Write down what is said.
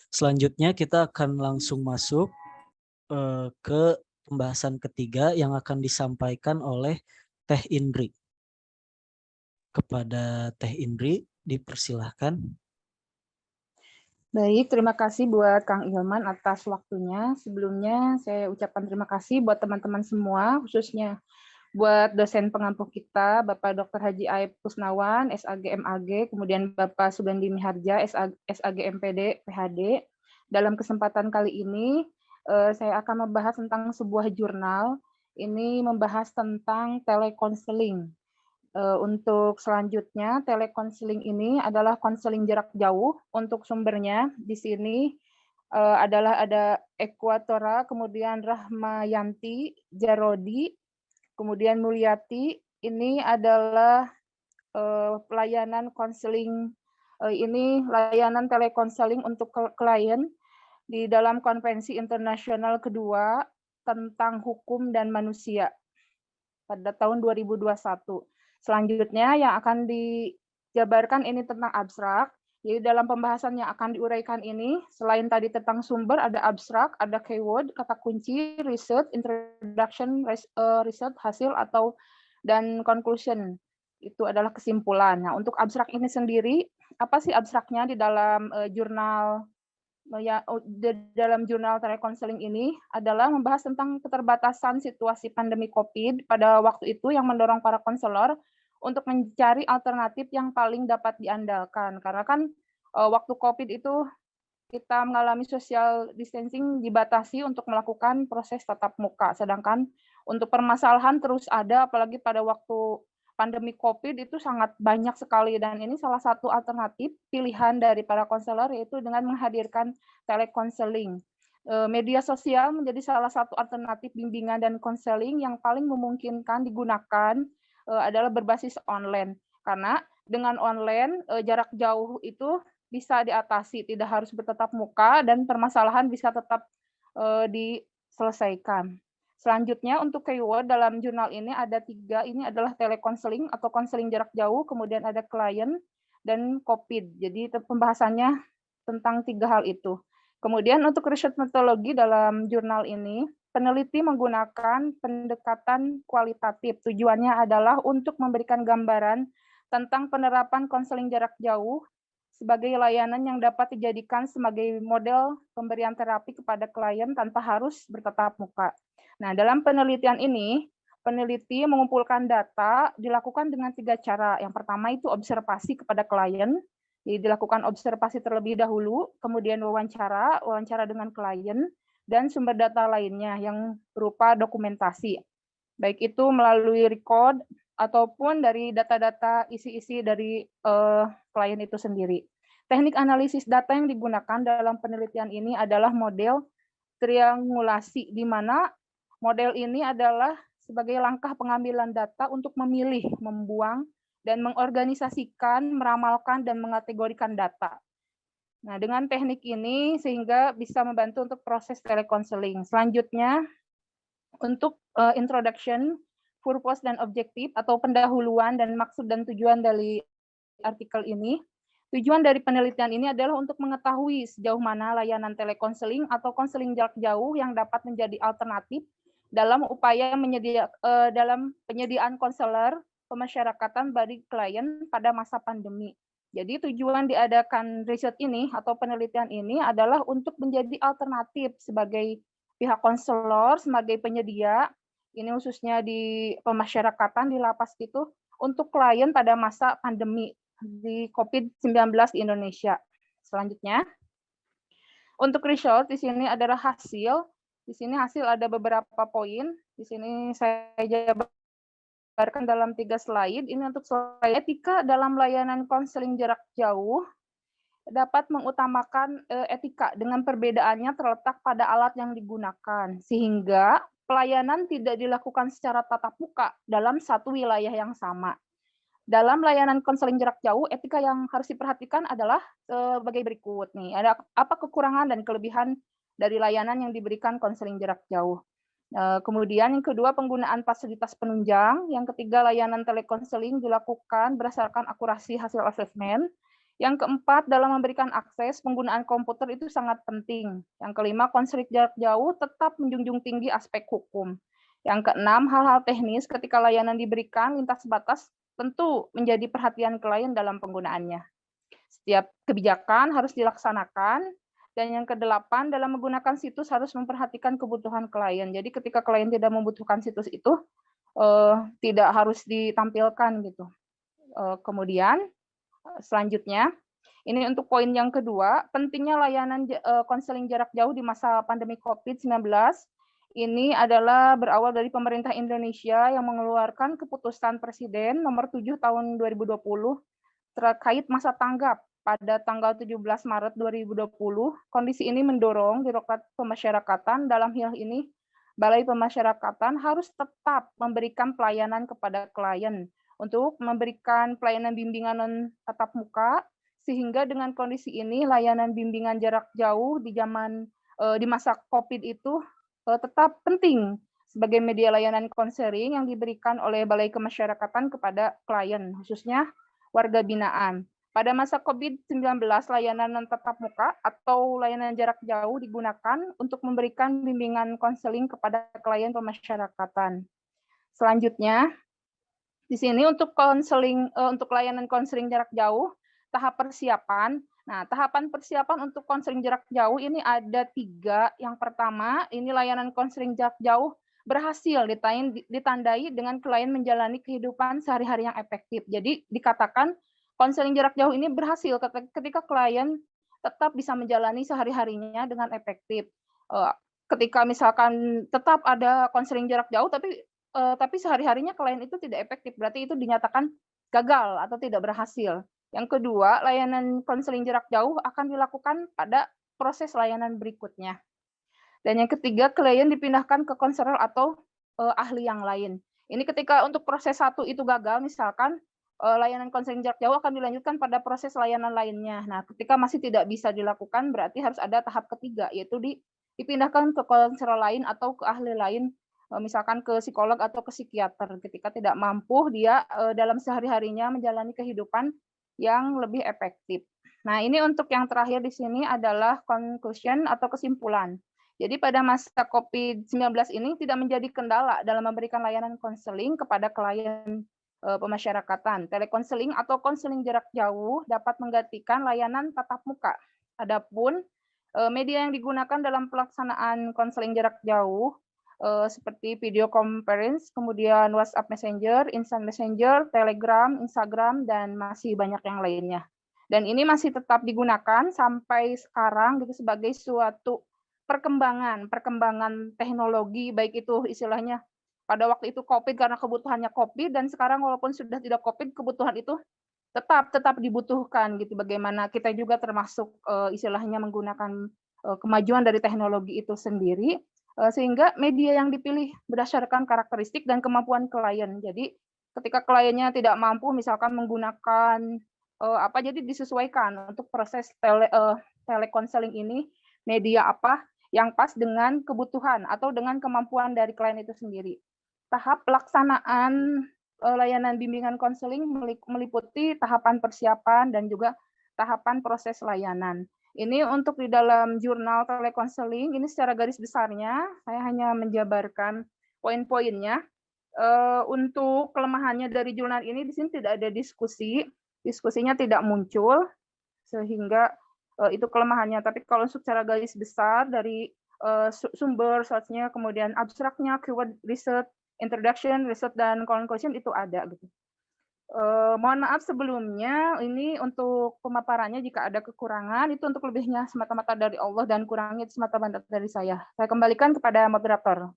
Selanjutnya kita akan langsung masuk ke pembahasan ketiga yang akan disampaikan oleh Teh Indri. Kepada Teh Indri, dipersilahkan. Baik, terima kasih buat Kang Ilman atas waktunya. Sebelumnya saya ucapkan terima kasih buat teman-teman semua, khususnya buat dosen pengampu kita, Bapak Dr. Haji Aib Kusnawan, SAG MAG, kemudian Bapak Sugandi Miharja, SAG MPD, PhD. Dalam kesempatan kali ini, saya akan membahas tentang sebuah jurnal. Ini membahas tentang telekonseling. Untuk selanjutnya, telekonseling ini adalah konseling jarak jauh. Untuk sumbernya di sini adalah ada Ekwatora, kemudian Rahmayanti, Jarodi, kemudian Mulyati. Ini adalah pelayanan konseling, ini layanan telekonseling untuk klien di dalam Konvensi Internasional kedua tentang Hukum dan Manusia pada tahun 2021. Selanjutnya yang akan dijabarkan ini tentang abstrak. Jadi dalam pembahasan yang akan diuraikan ini, selain tadi tentang sumber, ada abstrak, ada keyword, kata kunci, research, introduction, research, hasil, atau dan conclusion. Itu adalah kesimpulan. Nah, untuk abstrak ini sendiri, apa sih abstraknya di dalam jurnal telekonseling ini adalah membahas tentang keterbatasan situasi pandemi COVID pada waktu itu yang mendorong para konselor untuk mencari alternatif yang paling dapat diandalkan. Karena kan waktu COVID itu kita mengalami social distancing dibatasi untuk melakukan proses tatap muka. Sedangkan untuk permasalahan terus ada, apalagi pada waktu pandemi COVID itu sangat banyak sekali, dan ini salah satu alternatif pilihan dari para konselor yaitu dengan menghadirkan telekonseling. Media sosial menjadi salah satu alternatif bimbingan dan konseling yang paling memungkinkan digunakan adalah berbasis online. Karena dengan online jarak jauh itu bisa diatasi, tidak harus bertatap muka dan permasalahan bisa tetap diselesaikan. Selanjutnya untuk keyword dalam jurnal ini ada 3, ini adalah telekonseling atau konseling jarak jauh, kemudian ada klien, dan COVID. Jadi pembahasannya tentang 3 hal itu. Kemudian untuk riset metodologi dalam jurnal ini, peneliti menggunakan pendekatan kualitatif. Tujuannya adalah untuk memberikan gambaran tentang penerapan konseling jarak jauh sebagai layanan yang dapat dijadikan sebagai model pemberian terapi kepada klien tanpa harus bertatap muka. Nah, dalam penelitian ini, peneliti mengumpulkan data dilakukan dengan 3 cara. Yang pertama itu observasi kepada klien, jadi dilakukan observasi terlebih dahulu, kemudian wawancara dengan klien, dan sumber data lainnya yang berupa dokumentasi. Baik itu melalui record ataupun dari data-data isi-isi dari klien itu sendiri. Teknik analisis data yang digunakan dalam penelitian ini adalah model triangulasi, di mana model ini adalah sebagai langkah pengambilan data untuk memilih, membuang, dan mengorganisasikan, meramalkan, dan mengategorikan data. Nah, dengan teknik ini sehingga bisa membantu untuk proses telekonseling. Selanjutnya, untuk introduction, purpose, dan objektif atau pendahuluan dan maksud dan tujuan dari artikel ini. Tujuan dari penelitian ini adalah untuk mengetahui sejauh mana layanan telekonseling atau konseling jarak jauh yang dapat menjadi alternatif dalam upaya dalam penyediaan konselor pemasyarakatan bagi klien pada masa pandemi. Jadi tujuan diadakan riset ini atau penelitian ini adalah untuk menjadi alternatif sebagai pihak konselor, sebagai penyedia, ini khususnya di pemasyarakatan di lapas gitu, untuk klien pada masa pandemi di COVID-19 di Indonesia. Selanjutnya, untuk result di sini adalah hasil. Di sini hasil ada beberapa poin. Di sini saya jabarkan dalam 3 slide. Ini untuk slide etika dalam layanan konseling jarak jauh dapat mengutamakan etika dengan perbedaannya terletak pada alat yang digunakan, sehingga pelayanan tidak dilakukan secara tatap muka dalam satu wilayah yang sama. Dalam layanan konseling jarak jauh, etika yang harus diperhatikan adalah sebagai berikut nih. Ada apa kekurangan dan kelebihan dari layanan yang diberikan konseling jarak jauh. Kemudian yang kedua, penggunaan fasilitas penunjang. Yang ketiga, layanan telekonseling dilakukan berdasarkan akurasi hasil asesmen. Yang keempat, dalam memberikan akses, penggunaan komputer itu sangat penting. Yang kelima, konseling jarak jauh tetap menjunjung tinggi aspek hukum. Yang keenam, hal-hal teknis ketika layanan diberikan lintas batas tentu menjadi perhatian klien dalam penggunaannya. Setiap kebijakan harus dilaksanakan. Dan yang kedelapan, dalam menggunakan situs harus memperhatikan kebutuhan klien. Jadi ketika klien tidak membutuhkan situs itu, tidak harus ditampilkan gitu. Kemudian selanjutnya, ini untuk poin yang kedua, pentingnya layanan konseling jarak jauh di masa pandemi COVID-19. Ini adalah berawal dari pemerintah Indonesia yang mengeluarkan keputusan Presiden nomor 7 tahun 2020 terkait masa tanggap pada tanggal 17 Maret 2020. Kondisi ini mendorong Direktorat Pemasyarakatan, dalam hal ini Balai Pemasyarakatan, harus tetap memberikan pelayanan kepada klien untuk memberikan pelayanan bimbingan non tatap muka, sehingga dengan kondisi ini layanan bimbingan jarak jauh di masa COVID itu tetap penting sebagai media layanan konseling yang diberikan oleh Balai Kemasyarakatan kepada klien, khususnya warga binaan. Pada masa COVID-19, layanan non tatap muka atau layanan jarak jauh digunakan untuk memberikan bimbingan konseling kepada klien pemasyarakatan. Selanjutnya, di sini untuk layanan konseling jarak jauh, tahap persiapan. Nah, tahapan persiapan untuk konseling jarak jauh ini ada 3. Yang pertama, ini layanan konseling jarak jauh berhasil ditandai dengan klien menjalani kehidupan sehari-hari yang efektif. Jadi dikatakan konseling jarak jauh ini berhasil ketika klien tetap bisa menjalani sehari-harinya dengan efektif. Ketika misalkan tetap ada konseling jarak jauh, tapi sehari-harinya klien itu tidak efektif, berarti itu dinyatakan gagal atau tidak berhasil. Yang kedua, layanan konseling jarak jauh akan dilakukan pada proses layanan berikutnya. Dan yang ketiga, klien dipindahkan ke konselor atau ahli yang lain. Ini ketika untuk proses 1 itu gagal, misalkan layanan konseling jarak jauh akan dilanjutkan pada proses layanan lainnya. Nah, ketika masih tidak bisa dilakukan, berarti harus ada tahap ketiga, yaitu dipindahkan ke konselor lain atau ke ahli lain, misalkan ke psikolog atau ke psikiater. Ketika tidak mampu, dia dalam sehari-harinya menjalani kehidupan yang lebih efektif. Nah, ini untuk yang terakhir di sini adalah conclusion atau kesimpulan. Jadi pada masa COVID-19 ini tidak menjadi kendala dalam memberikan layanan konseling kepada klien pemasyarakatan. Telekonseling atau konseling jarak jauh dapat menggantikan layanan tatap muka. Adapun media yang digunakan dalam pelaksanaan konseling jarak jauh seperti video conference, kemudian WhatsApp Messenger, Instant Messenger, Telegram, Instagram, dan masih banyak yang lainnya. Dan ini masih tetap digunakan sampai sekarang gitu sebagai suatu perkembangan teknologi, baik itu istilahnya pada waktu itu COVID karena kebutuhannya COVID, dan sekarang walaupun sudah tidak COVID, kebutuhan itu tetap dibutuhkan gitu. Bagaimana kita juga termasuk istilahnya menggunakan kemajuan dari teknologi itu sendiri, sehingga media yang dipilih berdasarkan karakteristik dan kemampuan klien. Jadi ketika kliennya tidak mampu misalkan menggunakan jadi disesuaikan untuk proses telekonseling ini, media apa yang pas dengan kebutuhan atau dengan kemampuan dari klien itu sendiri. Tahap pelaksanaan layanan bimbingan konseling meliputi tahapan persiapan dan juga tahapan proses layanan. Ini untuk di dalam jurnal telekonseling, ini secara garis besarnya, saya hanya menjabarkan poin-poinnya. Untuk kelemahannya dari jurnal ini, di sini tidak ada diskusinya tidak muncul, sehingga itu kelemahannya. Tapi kalau secara garis besar dari sumber source-nya, kemudian abstraknya, keyword research, introduction, research, dan conclusion itu ada gitu. Mohon maaf sebelumnya, ini untuk pemaparannya jika ada kekurangan, itu untuk lebihnya semata-mata dari Allah dan kurangnya semata-mata dari saya. Saya kembalikan kepada moderator.